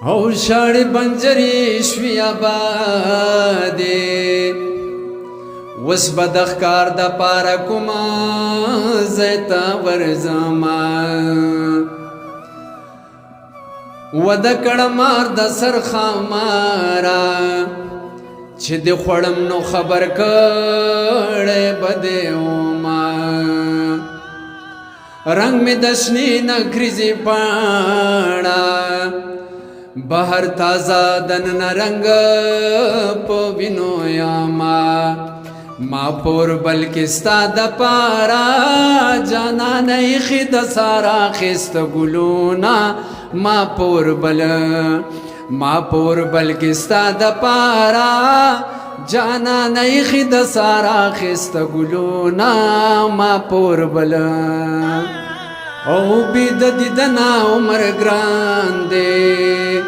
او شاړې بنجرې شوې آبادې وس به د ښکار د پاره کومه ځای ته ورځمه وده کړه مار د سر خاماره چې د خوړم نو خبر کړی به دې وما رنگ می د شنې نکریزې پاڼه بهر تازه دننه رنګ په وینو یاما ما پور بلکې ستا د پاره جانان ایښي د سارا اخیسته ګلونه ما پور بلکې ستا د پاره جانان ایښي د سارا اخیسته ګلونه ما پور بل او بید دیدنا عمر ګران دی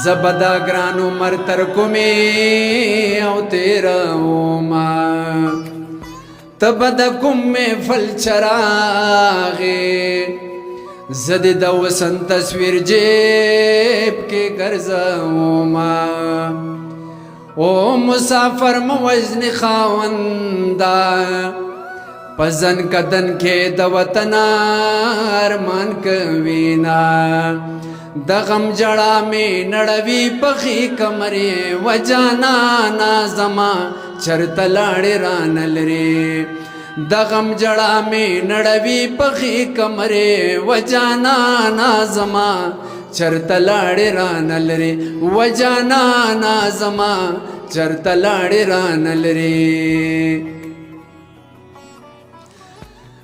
زبدا ګران عمر تر کومې او تیرا وما تبد کومې فل چراغې زد د وسن تصویر جیب کې ګرځوما او مسافر موزن خاوندا پزن کدن کې د وطن ارمان کوینا د غم جړه می نړوي پخې کمرې وجانا نازما چرته لاړې رانلري د غم جړه می نړوي پخې کمرې وجانا نازما چرته لاړې رانلري وجانا نازما چرته لاړې رانلري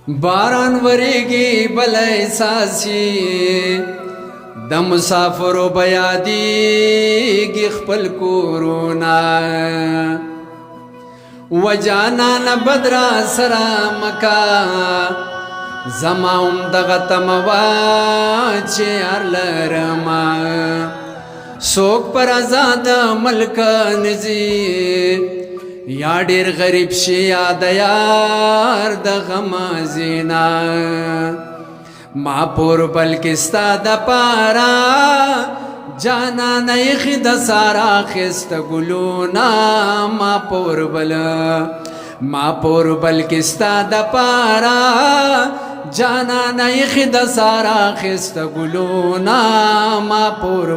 باران وریږي بل احساسي د مسافرو بیادیږي خپل کورونه وجانا نه بدرا سره مکا زما هم دغه تمه وه چې یار لرمه څوک پر آزاد ملک نځي یا ډېر غریب شي یا د یار د غم زینا ما پور بلکې ستا د پاره جانان ایښي د سارا اخیسته ګلونه ما پور بلکې ستا د پاره جانان ایښي د سارا اخیسته ګلونه ما پور